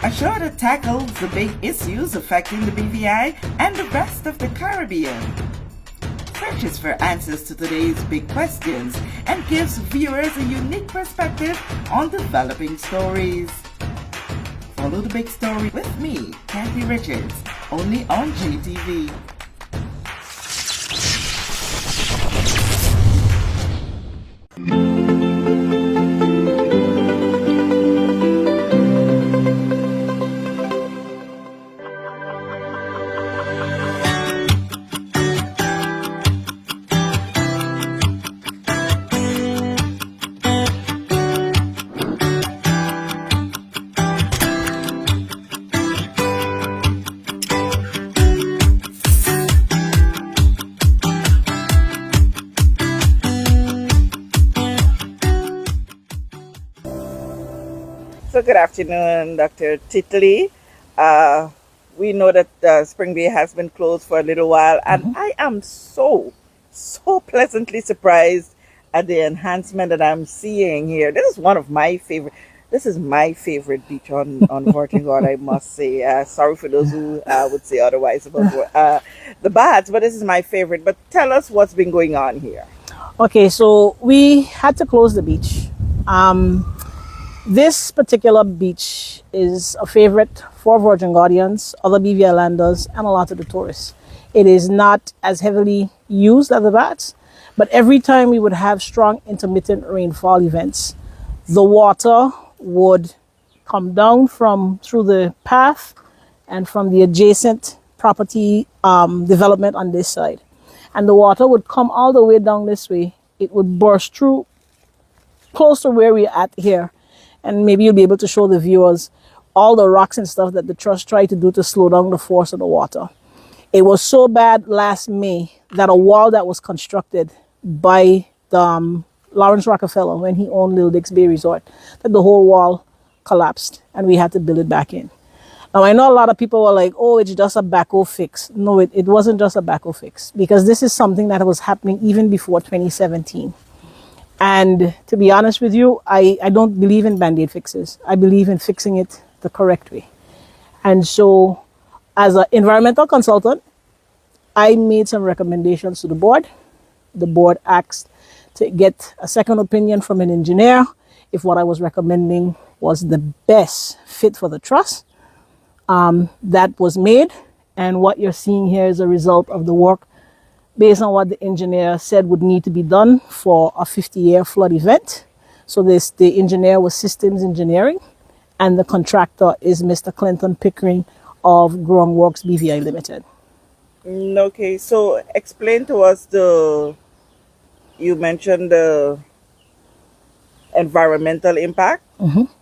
A show that tackles the big issues affecting the BVI and the rest of the Caribbean. Searches for answers to today's big questions and gives viewers a unique perspective on developing stories. Follow the big story with me, Kathy Richards, only on GTV. So good afternoon, Dr. Titley. We know that Spring Bay has been closed for a little while, and I am so pleasantly surprised at the enhancement that I'm seeing here. This is one of my favorite. This is my favorite beach on Gorda, I must say. Sorry for those who would say otherwise about the Bahats, but this is my favorite. But tell us what's been going on here. Okay, so we had to close the beach. This particular beach is a favorite for Virgin Guardians, other BVI landers, and a lot of the tourists. It is not as heavily used as the Bahats, but every time we would have strong intermittent rainfall events, the water would come down through the path and from the adjacent property development on this side. And the water would come all the way down this way. It would burst through close to where we're at here. And maybe you'll be able to show the viewers all the rocks and stuff that the trust tried to do to slow down the force of the water. It was so bad last May that a wall that was constructed by Lawrence Rockefeller when he owned Little Dix Bay Resort, that the whole wall collapsed and we had to build it back in. Now, I know a lot of people were like, oh, it's just a backhoe fix. No, it wasn't just a backhoe fix, because this is something that was happening even before 2017. And to be honest with you, I don't believe in Band-Aid fixes. I believe in fixing it the correct way. And so as an environmental consultant, I made some recommendations to the board. The board asked to get a second opinion from an engineer if what I was recommending was the best fit for the trust. That was made. And what you're seeing here is a result of the work based on what the engineer said would need to be done for a 50-year flood event. So the engineer was Systems Engineering, and the contractor is Mr. Clinton Pickering of Growing Works BVI Limited. Okay, so explain to us you mentioned the environmental impact.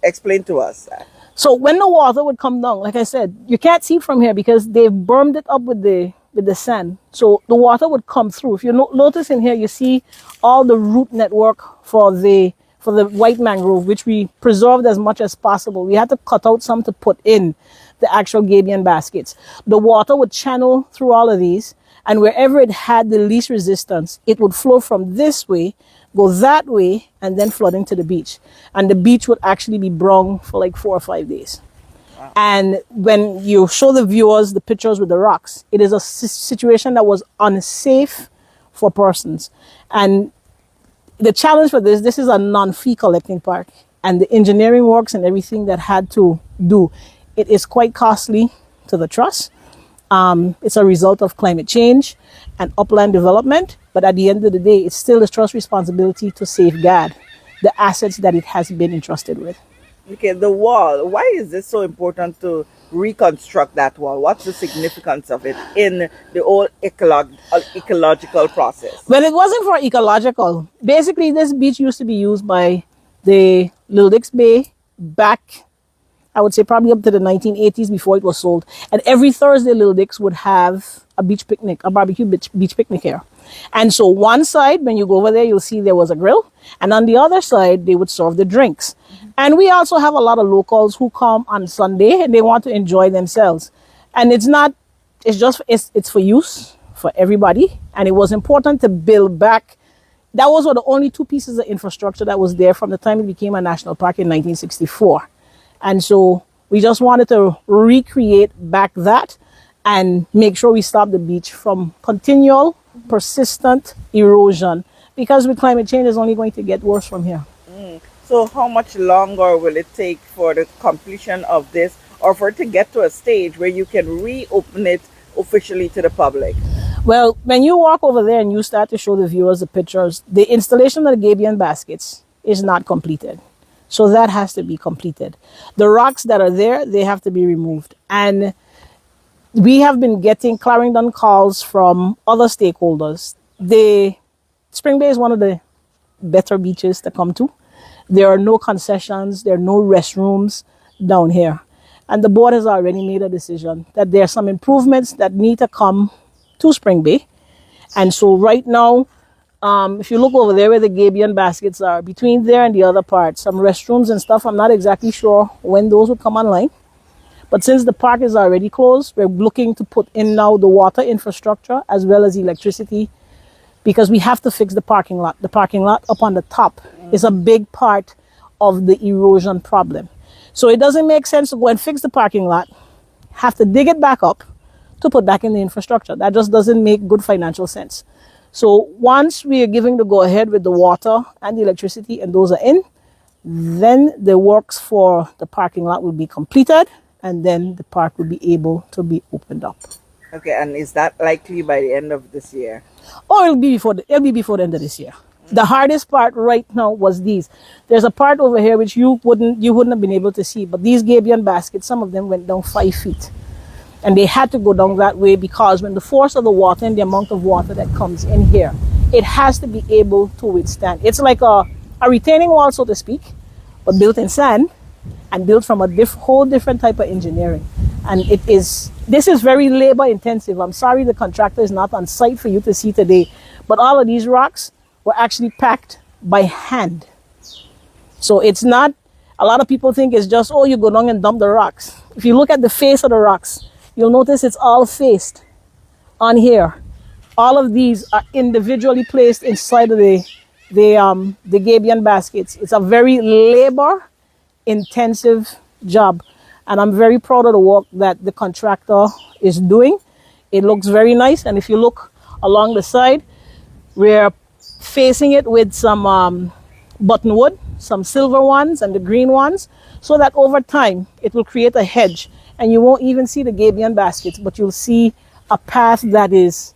Explain to us that. So when the water would come down, like I said, you can't see from here because they've bermed it up with the sand. So the water would come through. If you notice in here, you see all the root network for the white mangrove, which we preserved as much as possible. We had to cut out some to put in the actual gabion baskets. The water would channel through all of these, and wherever it had the least resistance, it would flow from this way, go that way, and then flood into the beach. And the beach would actually be brown for like 4 or 5 days. Wow. And when you show the viewers the pictures with the rocks, it is a situation that was unsafe for persons. And the challenge for this is a non-fee collecting park. And the engineering works and everything that had to do, it is quite costly to the trust. It's a result of climate change and upland development. But at the end of the day, it's still the trust's responsibility to safeguard the assets that it has been entrusted with. Okay, the wall. Why is this so important to reconstruct that wall? What's the significance of it in the whole ecological process? Well, it wasn't for ecological. Basically, this beach used to be used by the Little Dix Bay back, I would say probably up to the 1980s before it was sold. And every Thursday, Little Dix would have a beach picnic, a barbecue beach picnic here. And so one side, when you go over there, you'll see there was a grill. And on the other side, they would serve the drinks. And we also have a lot of locals who come on Sunday and they want to enjoy themselves. And it's for use for everybody. And it was important to build back. That was one of the only two pieces of infrastructure that was there from the time it became a national park in 1964. And so We just wanted to recreate back that and make sure we stop the beach from continual, persistent erosion, because with climate change, it's only going to get worse from here. So how much longer will it take for the completion of this, or for it to get to a stage where you can reopen it officially to the public? Well, when you walk over there and you start to show the viewers the pictures, the installation of the gabion baskets is not completed. So that has to be completed. The rocks that are there, they have to be removed. And we have been getting Clarendon calls from other stakeholders. Spring Bay is one of the better beaches to come to. There are no concessions, there are no restrooms down here. And the board has already made a decision that there are some improvements that need to come to Spring Bay. And so right now, if you look over there where the gabion baskets are, between there and the other part, some restrooms and stuff, I'm not exactly sure when those will come online. But since the park is already closed, we're looking to put in now the water infrastructure as well as electricity, because we have to fix the parking lot. The parking lot up on the top is a big part of the erosion problem. So it doesn't make sense to go and fix the parking lot, have to dig it back up to put back in the infrastructure. That just doesn't make good financial sense. So once we are giving the go ahead with the water and the electricity and those are in, then the works for the parking lot will be completed, and then the park will be able to be opened up. Okay, and is that likely by the end of this year? Or it'll be before the end of this year. The hardest part right now was these. There's a part over here which you wouldn't have been able to see, but these gabion baskets, some of them went down 5 feet. And they had to go down that way because when the force of the water and the amount of water that comes in here, it has to be able to withstand. It's like a retaining wall, so to speak, but built in sand and built from a whole different type of engineering. And this is very labor intensive. I'm sorry the contractor is not on site for you to see today, but all of these rocks were actually packed by hand. So it's not, a lot of people think it's just, oh, you go down and dump the rocks. If you look at the face of the rocks, you'll notice it's all faced on here. All of these are individually placed inside of the gabion baskets. It's a very labor intensive job. And I'm very proud of the work that the contractor is doing. It looks very nice. And if you look along the side, we're facing it with some buttonwood, some silver ones and the green ones, so that over time it will create a hedge. And you won't even see the gabion baskets, but you'll see a path that is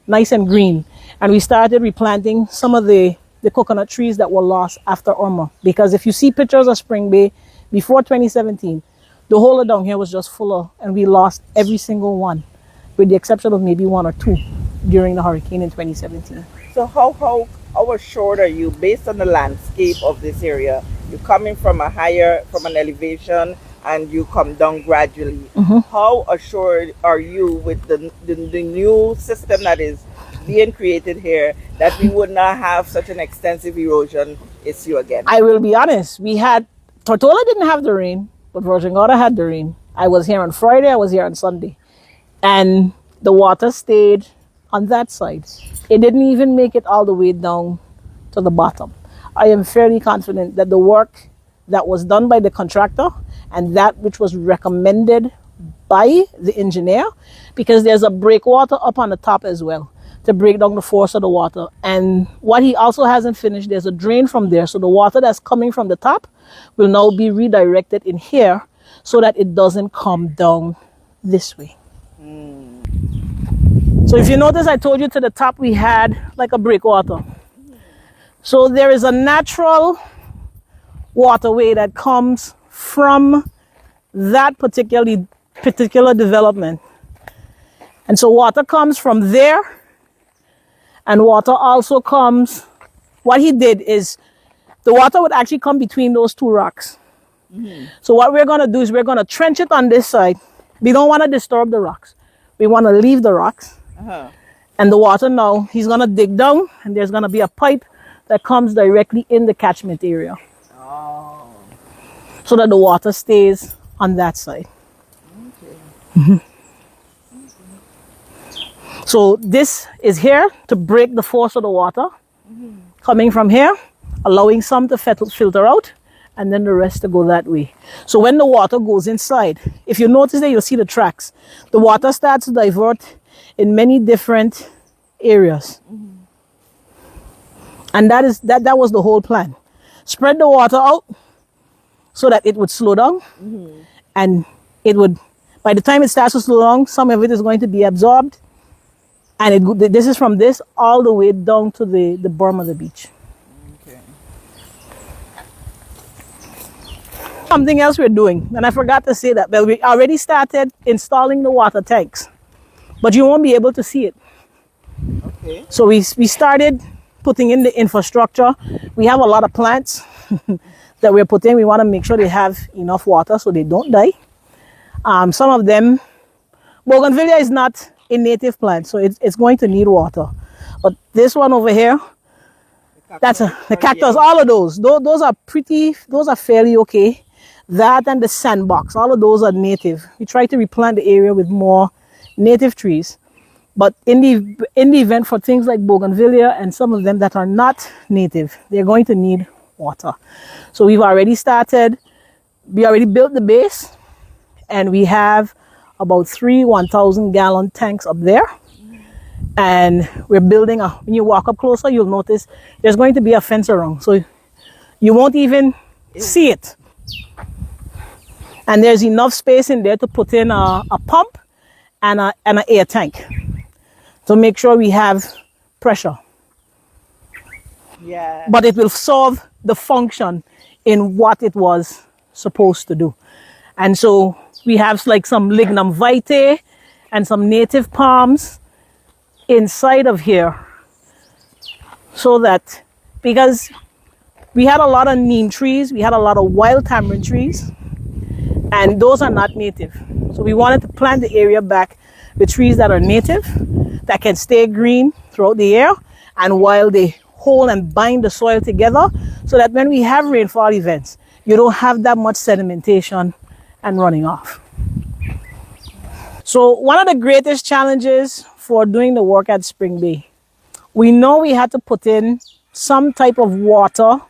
nice and green. And we started replanting some of the coconut trees that were lost after Irma. Because if you see pictures of Spring Bay before 2017, the whole of down here was just full of, and we lost every single one, with the exception of maybe 1 or 2 during the hurricane in 2017. So how assured are you, based on the landscape of this area? You're coming from an elevation, and you come down gradually. Mm-hmm. How assured are you with the new system that is being created here that we would not have such an extensive erosion issue again? I will be honest. Tortola didn't have the rain, but Virgin Gorda had the rain. I was here on Friday, I was here on Sunday. And the water stayed on that side. It didn't even make it all the way down to the bottom. I am fairly confident that the work that was done by the contractor and that which was recommended by the engineer, because there's a breakwater up on the top as well to break down the force of the water. And what he also hasn't finished, there's a drain from there. So the water that's coming from the top will now be redirected in here so that it doesn't come down this way. So if you notice, I told you to the top we had like a breakwater. So there is a natural waterway that comes from that particular development. And so water comes from there, and water also comes, what he did is the water would actually come between those 2 rocks. Mm-hmm. So what we're going to do is we're going to trench it on this side. We don't want to disturb the rocks. We want to leave the rocks. Uh-huh. And the water now, he's going to dig down, and there's going to be a pipe that comes directly in the catchment area. Oh. So that the water stays on that side. Okay. Mm-hmm. So this is here to break the force of the water coming from here, allowing some to filter out, and then the rest to go that way. So when the water goes inside, if you notice that, you'll see the tracks. The water starts to divert in many different areas. And that was the whole plan. Spread the water out so that it would slow down, and it would, by the time it starts to slow down, some of it is going to be absorbed, and this is from this all the way down to the berm of the beach. Okay. Something else we're doing, and I forgot to say that, but we already started installing the water tanks, but you won't be able to see it. Okay. So we started putting in the infrastructure. We have a lot of plants that we're putting. We want to make sure they have enough water so they don't die. Some of them, bougainvillea is not a native plant, so it's going to need water. But this one over here, the cactus, all of those are fairly okay. That and the sandbox, all of those are native. We try to replant the area with more native trees. But in the event for things like bougainvillea and some of them that are not native, they're going to need water. So we already built the base, and we have about 3 1,000-gallon tanks up there. And we're building when you walk up closer, you'll notice there's going to be a fence around. So you won't even see it. And there's enough space in there to put in a pump and an air tank to make sure we have pressure. Yeah. But it will solve the function in what it was supposed to do. And so we have like some lignum vitae and some native palms inside of here, so that, because we had a lot of neem trees, we had a lot of wild tamarind trees, and those are not native. So we wanted to plant the area back with trees that are native, that can stay green throughout the year, and while they hold and bind the soil together, so that when we have rainfall events, you don't have that much sedimentation and running off. So one of the greatest challenges for doing the work at Spring Bay, we know we had to put in some type of water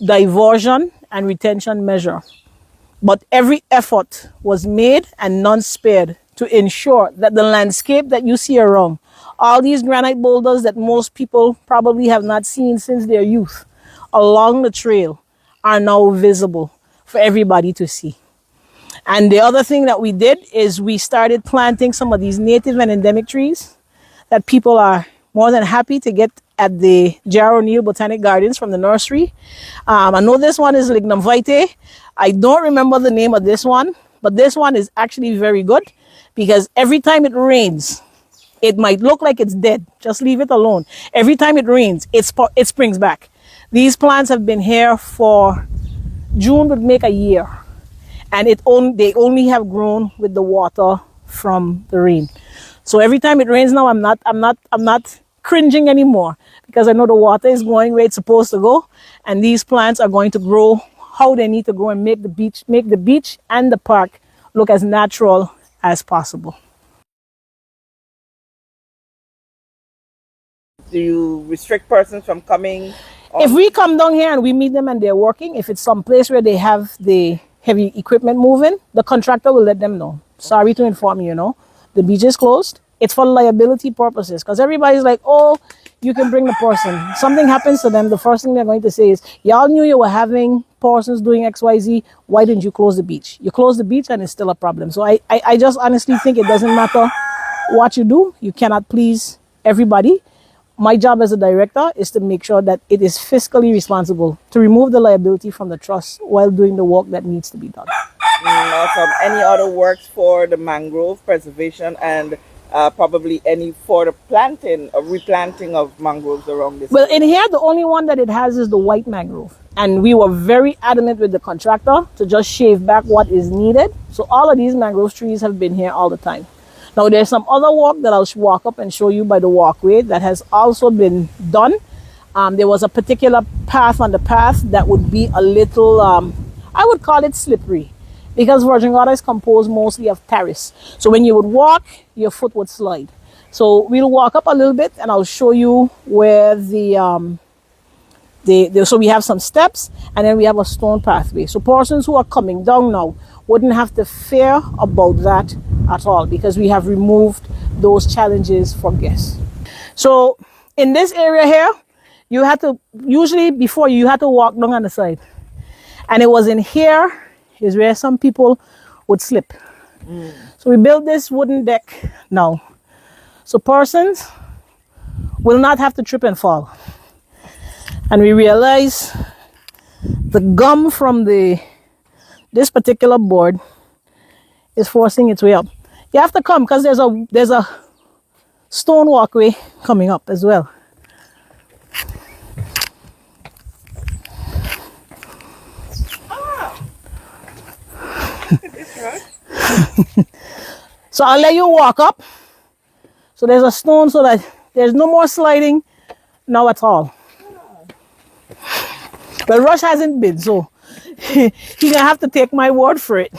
diversion and retention measure. But every effort was made and none spared to ensure that the landscape that you see around, all these granite boulders that most people probably have not seen since their youth along the trail, are now visible for everybody to see. And the other thing that we did is we started planting some of these native and endemic trees that people are more than happy to get at the J.R. O'Neill Botanic Gardens from the nursery. I know this one is lignum vitae. I don't remember the name of this one, but this one is actually very good, because every time it rains, it might look like it's dead. Just leave it alone. Every time it rains, it springs back. These plants have been here for, June would make a year, and they only have grown with the water from the rain. So every time it rains now, I'm not cringing anymore, because I know the water is going where it's supposed to go, and these plants are going to grow how they need to grow and make the beach and the park look as natural as possible. Do you restrict persons from coming? If we come down here and we meet them and they're working, if it's some place where they have the heavy equipment moving, the contractor will let them know. Sorry to inform you, the beach is closed. It's for liability purposes, because everybody's like, oh, you can bring the person. Something happens to them, the first thing they're going to say is, y'all knew you were having persons doing XYZ, why didn't you close the beach? You close the beach and it's still a problem. So I just honestly think it doesn't matter what you do. You cannot please everybody. My job as a director is to make sure that it is fiscally responsible to remove the liability from the trust while doing the work that needs to be done. Awesome. Any other works for the mangrove preservation and probably any for the planting or replanting of mangroves around this? Well, in here, the only one that it has is the white mangrove. And we were very adamant with the contractor to just shave back what is needed. So all of these mangrove trees have been here all the time. Now, there's some other work that I'll walk up and show you by the walkway that has also been done. There was a particular path on the path that would be a little, I would call it slippery, because Virgin Gorda is composed mostly of terrace. So when you would walk, your foot would slide. So we'll walk up a little bit and I'll show you where the So we have some steps, and then we have a stone pathway. So persons who are coming down now wouldn't have to fear about that at all, because we have removed those challenges for guests. So in this area here, you had to, usually before you had to walk down on the side. And it was in here is where some people would slip. So we built this wooden deck now. So persons will not have to trip and fall. And we realize the gum from this particular board is forcing its way up. You have to come because there's a stone walkway coming up as well. So I'll let you walk up. So there's a stone so that there's no more sliding now at all. Well, Rush hasn't been, so he's gonna have to take my word for it.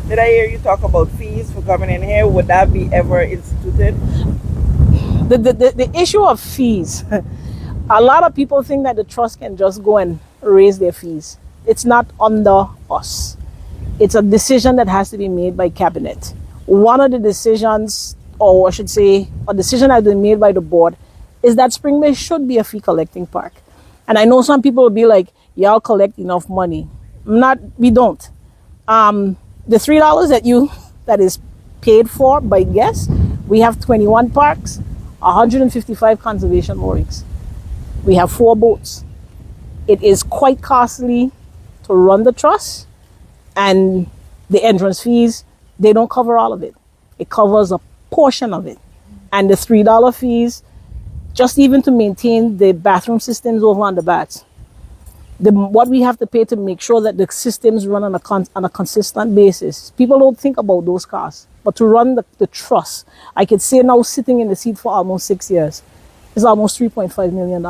Did I hear you talk about fees for coming in here? Would that be ever instituted? The issue of fees, a lot of people think that the trust can just go and raise their fees. It's not under us. It's a decision that has to be made by cabinet. One of the decisions, or I should say, a decision that has been made by the board, is that Spring Bay should be a fee collecting park. And I know some people will be like, y'all collect enough money. We don't. The $3 that is paid for by guests, we have 21 parks, 155 conservation moorings. We have 4 boats. It is quite costly to run the trust, and the entrance fees, they don't cover all of it. It covers a portion of it. And the $3 fees, just even to maintain the bathroom systems over on the bats, what we have to pay to make sure that the systems run on a consistent basis. People don't think about those costs. But to run the trust, I could say now sitting in the seat for almost 6 years, is almost $3.5 million.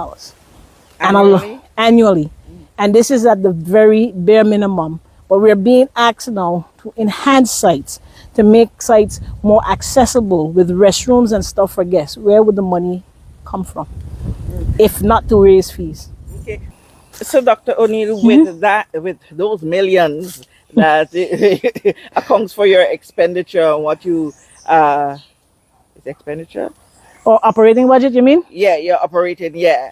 Annually? Annually. And this is at the very bare minimum. But we're being asked now to enhance sites, to make sites more accessible with restrooms and stuff for guests. Where would the money come from? If not to raise fees. Okay. So, Dr. O'Neill, with those millions that accounts for your expenditure and what you is expenditure? Or operating budget, you mean? Yeah, you're operating. Yeah.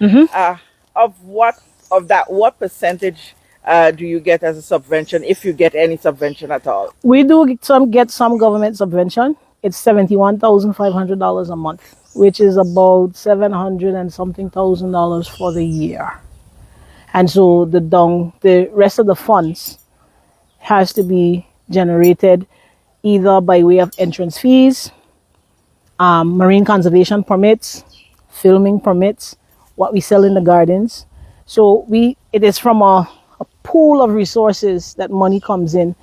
Of that, what percentage do you get as a subvention, if you get any subvention at all? We do get some government subvention. It's $71,500 a month, which is about 700 and something thousand dollars for the year. And so the rest of the funds has to be generated either by way of entrance fees, marine conservation permits, filming permits, what we sell in the gardens. So it is from a pool of resources that money comes in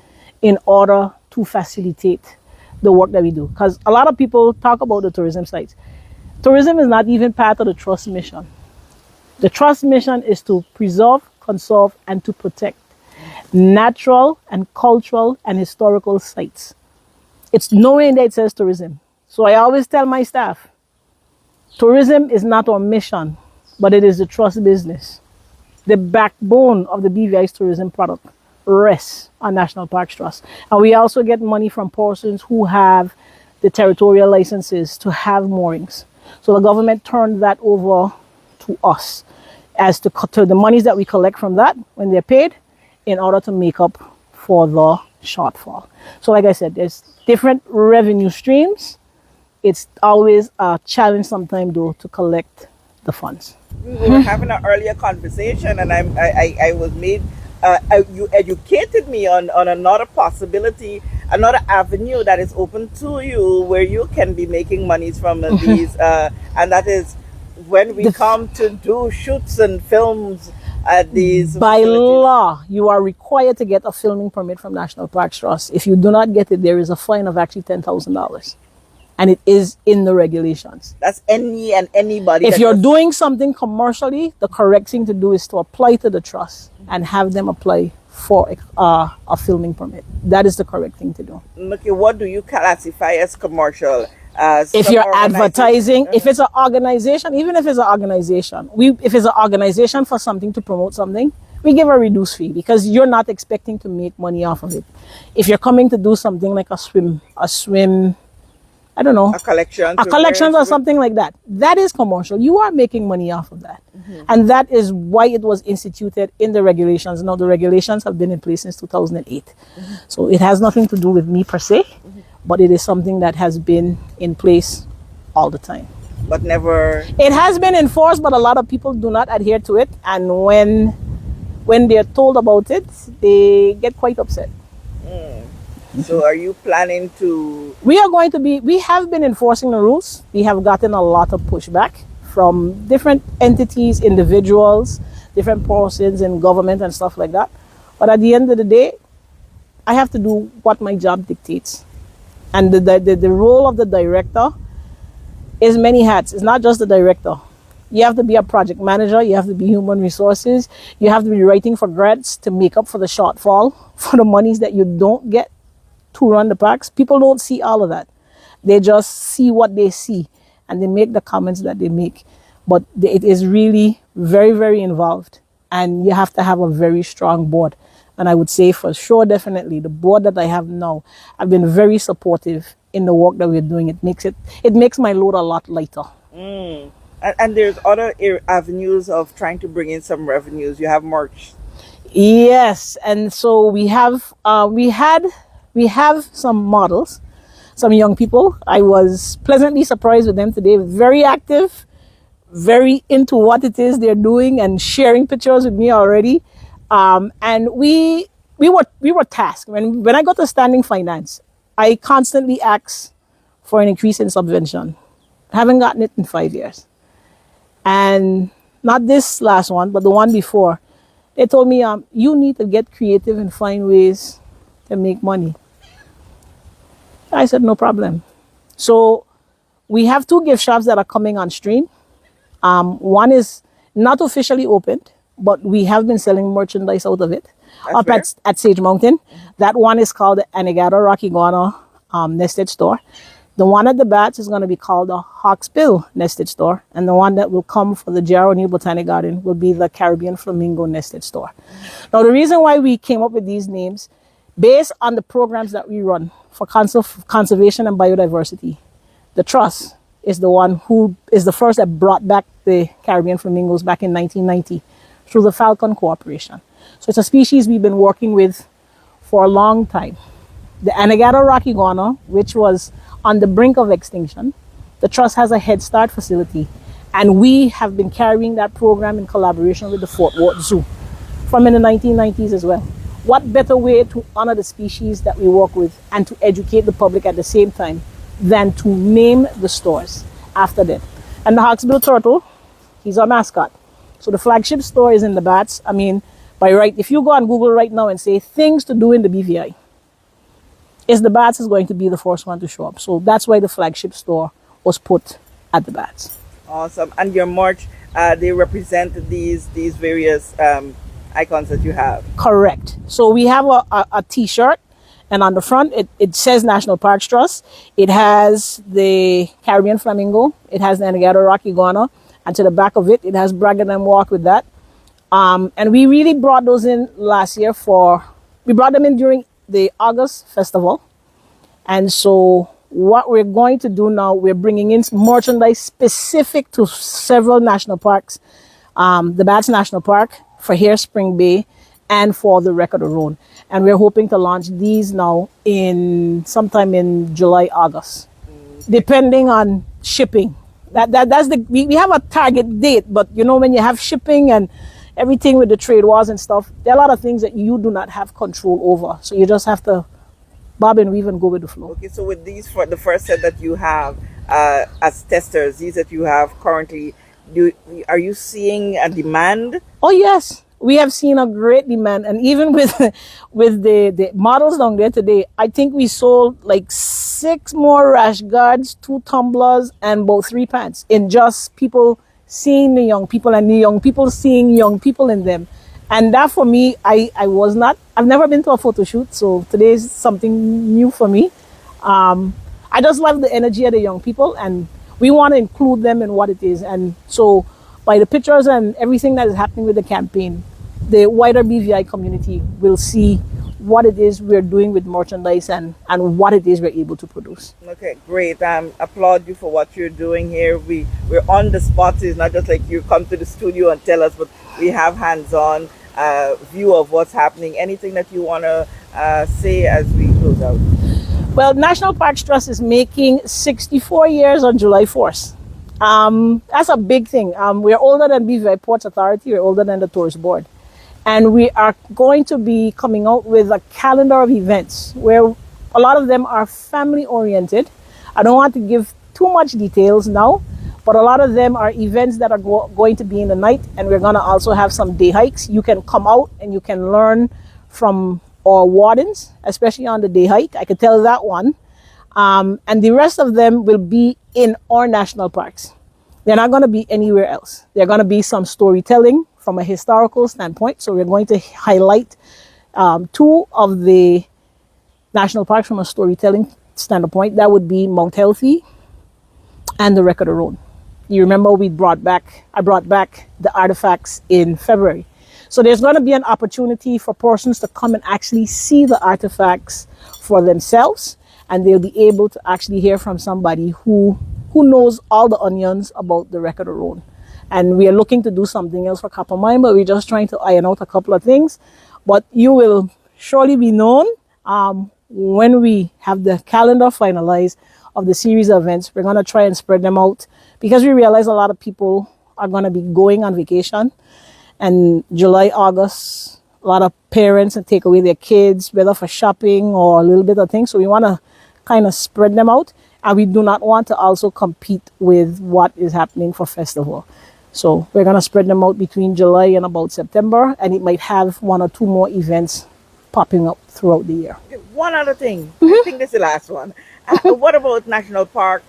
order to facilitate the work that we do. Because a lot of people talk about the tourism sites. Tourism is not even part of the trust mission. The trust mission is to preserve, conserve, and to protect natural and cultural and historical sites. It's nowhere in there it says tourism. So I always tell my staff, tourism is not our mission, but it is the trust business. The backbone of the BVI's tourism product rests on National Parks Trust. And we also get money from persons who have the territorial licenses to have moorings. So the government turned that over to us as to the monies that we collect from that when they're paid in order to make up for the shortfall. So like I said, there's different revenue streams. It's always a challenge sometimes though to collect the funds. We were having an earlier conversation, and I was made. You educated me on another possibility, another avenue that is open to you, where you can be making monies from these, and that is when we come to do shoots and films at these. By law, you are required to get a filming permit from National Parks Trust. If you do not get it, there is a fine of actually $10,000. And it is in the regulations. That's anybody. If you're doing something commercially, the correct thing to do is to apply to the trust and have them apply for a filming permit. That is the correct thing to do. Okay, what do you classify as commercial? If Some you're organization- advertising, if it's an organization, even if it's an organization, if it's an organization for something to promote something, we give a reduced fee because you're not expecting to make money off of it. If you're coming to do something like a swim, I don't know, a collection, a collection or something like that, that is commercial. You are making money off of that. And that is why it was instituted in the regulations. Now, the regulations have been in place since 2008. So it has nothing to do with me per se, but it is something that has been in place all the time. but never. It has been enforced, but a lot of people do not adhere to it. And when they're told about it, they get quite upset. So, are you planning to? We have been enforcing the rules. We have gotten a lot of pushback from different entities, individuals, different persons in government and stuff like that. But at the end of the day, I have to do what my job dictates. And the role of the director is many hats. It's not just the director. You have to be a project manager. You have to be human resources. You have to be writing for grants to make up for the shortfall, for the monies that you don't get to run the parks. People don't see all of that. They just see what they see and they make the comments that they make. But it is really very, very involved. And you have to have a very strong board. And I would say for sure, definitely, the board that I have now, I've been very supportive in the work that we're doing. It makes my load a lot lighter. And there's other avenues of trying to bring in some revenues. You have merch. Yes, and so we have some models, some young people. I was pleasantly surprised with them today. Very active, very into what it is they're doing and sharing pictures with me already. And we were tasked. When I got to standing finance, I constantly asked for an increase in subvention. I haven't gotten it in 5 years. And not this last one, but the one before. They told me, you need to get creative and find ways to make money. I said, no problem. So we have 2 gift shops that are coming on stream. One is not officially opened, but we have been selling merchandise out of it up at Sage Mountain. That one is called the Anegada Rocky Guana Nested Store. The one at the Bats is going to be called the Hawksbill Nested Store. And the one that will come for the J.R. O'Neill Botanic Garden will be the Caribbean Flamingo Nested Store. Now, the reason why we came up with these names, based on the programs that we run for conservation and biodiversity, the Trust is the one who is the first that brought back the Caribbean flamingos back in 1990 through the Falcon Cooperation. So it's a species we've been working with for a long time. The Anegada Rocky Iguana, which was on the brink of extinction, the Trust has a Head Start facility, and we have been carrying that program in collaboration with the Fort Worth Zoo from in the 1990s as well. What better way to honor the species that we work with and to educate the public at the same time than to name the stores after them? And the Hawksbill turtle, he's our mascot. So the flagship store is in the Bats. I mean, by right, if you go on Google right now and say things to do in the BVI, the Bats is going to be the first one to show up. So that's why the flagship store was put at the Bats. Awesome. And your merch, they represent these various icons that you have. Correct. So we have a t-shirt, and on the front it says National Parks Trust. It has the Caribbean flamingo. It has the Anegada Rocky Iguana. And to the back of it has Bragg and them walk with that. And we really brought those in last year we brought them in during the August festival. And so what we're going to do now, we're bringing in merchandise specific to several national parks. The Bats National Park, for here Spring Bay, and for the Record of Roan. And we're hoping to launch these now sometime in July, August, depending on shipping. That's we have a target date, but you know, when you have shipping and everything with the trade wars and stuff, there are a lot of things that you do not have control over. So you just have to bob and weave and go with the flow. Okay, so with these, for the first set that you have as testers, these that you have currently, are you seeing a demand? Oh yes, we have seen a great demand, and even with the models down there today, I think we sold like 6 more rash guards, 2 tumblers, and about 3 pants in just people seeing the young people and the young people seeing young people in them. And that for me, I've never been to a photo shoot, so today is something new for me. I just love the energy of the young people, and we want to include them in what it is. And so by the pictures and everything that is happening with the campaign, the wider BVI community will see what it is we're doing with merchandise and what it is we're able to produce. Okay, great. Applaud you for what you're doing here. We're on the spot. It's not just like you come to the studio and tell us, but we have hands-on view of what's happening. Anything that you want to say as we close out? Well, National Parks Trust is making 64 years on July 4th. That's a big thing. We're older than BVI Ports Authority. We're older than the Tourist Board. And we are going to be coming out with a calendar of events where a lot of them are family oriented. I don't want to give too much details now, but a lot of them are events that are going to be in the night, and we're going to also have some day hikes. You can come out and you can learn from our wardens, especially on the day hike. I can tell that one. And the rest of them will be in our national parks. They're not going to be anywhere else. They're going to be some storytelling from a historical standpoint. So we're going to highlight two of the national parks from a storytelling standpoint. That would be Mount Healthy and the Record of Road. You remember I brought back the artifacts in February. So there's going to be an opportunity for persons to come and actually see the artifacts for themselves, and they'll be able to actually hear from somebody who knows all the onions about the Record of Road. And we are looking to do something else for Coppermine, but we're just trying to iron out a couple of things. But you will surely be known when we have the calendar finalized of the series of events. We're going to try and spread them out because we realize a lot of people are going to be going on vacation. And July, August, a lot of parents and take away their kids, whether for shopping or a little bit of things. So we want to kind of spread them out. And we do not want to also compete with what is happening for festival. So we're going to spread them out between July and about September, and it might have one or two more events popping up throughout the year. One other thing, I think this is the last one. What about national parks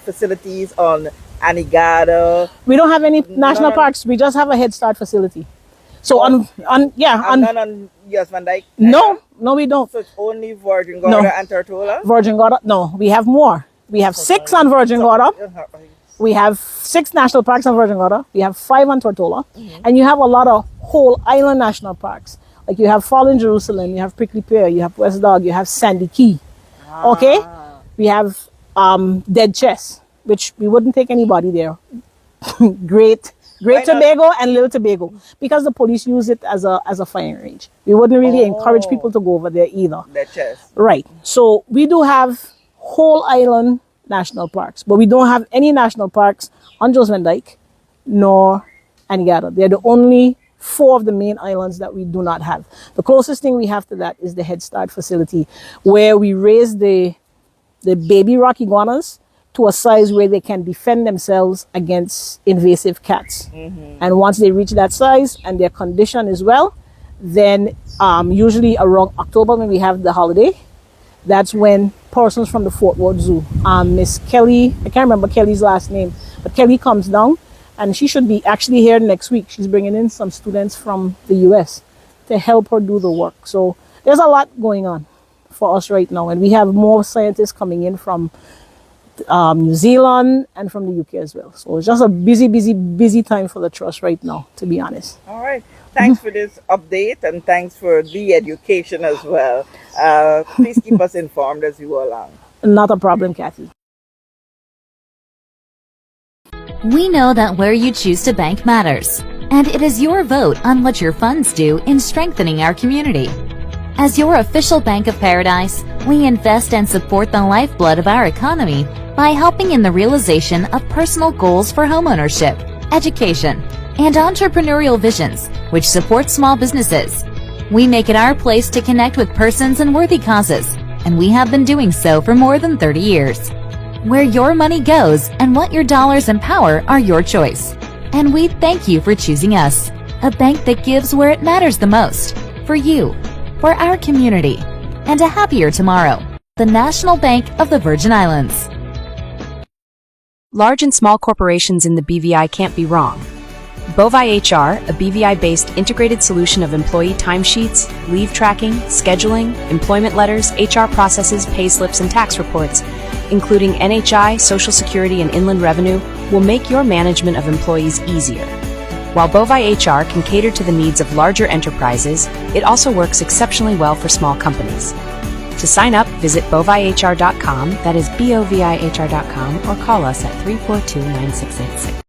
facilities on Anegada? We don't have any national parks. We just have a Head Start facility. So on none on US Van Dyke? No, we don't. So it's only Virgin Gorda and Tortola? Virgin Gorda, no. We have more. We have 6 on Virgin Gorda. We have 6 national parks on Virgin Gorda. We have 5 on Tortola. And you have a lot of whole island national parks. Like you have Fallen Jerusalem, you have Prickly Pear, you have West Dog, you have Sandy Key. Okay? We have Dead Chest, which we wouldn't take anybody there. Great Tobago and Little Tobago, because the police use it as a firing range. We wouldn't really encourage people to go over there either. Dead Chest. Right. So we do have whole island national parks, but we don't have any national parks on Jos Van Dyke nor Anegada. They're the only 4 of the main islands that we do not have. The closest thing we have to that is the Head Start facility, where we raise the baby rock iguanas to a size where they can defend themselves against invasive cats. And once they reach that size and their condition is well, then usually around October when we have the holiday, that's when persons from the Fort Worth Zoo, Miss Kelly, I can't remember Kelly's last name, but Kelly comes down, and she should be actually here next week. She's bringing in some students from the US to help her do the work. So there's a lot going on for us right now, and we have more scientists coming in from New Zealand and from the UK as well. So it's just a busy time for the trust right now, to be honest. All right. Thanks for this update, and thanks for the education as well. Please keep us informed as we go along. Not a problem, Kathy. We know that where you choose to bank matters, and it is your vote on what your funds do in strengthening our community. As your official Bank of Paradise, we invest and support the lifeblood of our economy by helping in the realization of personal goals for homeownership, education, and entrepreneurial visions, which support small businesses. We make it our place to connect with persons and worthy causes, and we have been doing so for more than 30 years. Where your money goes and what your dollars empower are your choice. And we thank you for choosing us, a bank that gives where it matters the most, for you, for our community, and a happier tomorrow. The National Bank of the Virgin Islands. Large and small corporations in the BVI can't be wrong. Bovi HR, a BVI-based integrated solution of employee timesheets, leave tracking, scheduling, employment letters, HR processes, pay slips, and tax reports, including NHI, Social Security, and Inland Revenue, will make your management of employees easier. While Bovi HR can cater to the needs of larger enterprises, it also works exceptionally well for small companies. To sign up, visit bovihr.com, that is BOVIHR.com, or call us at 342-9686.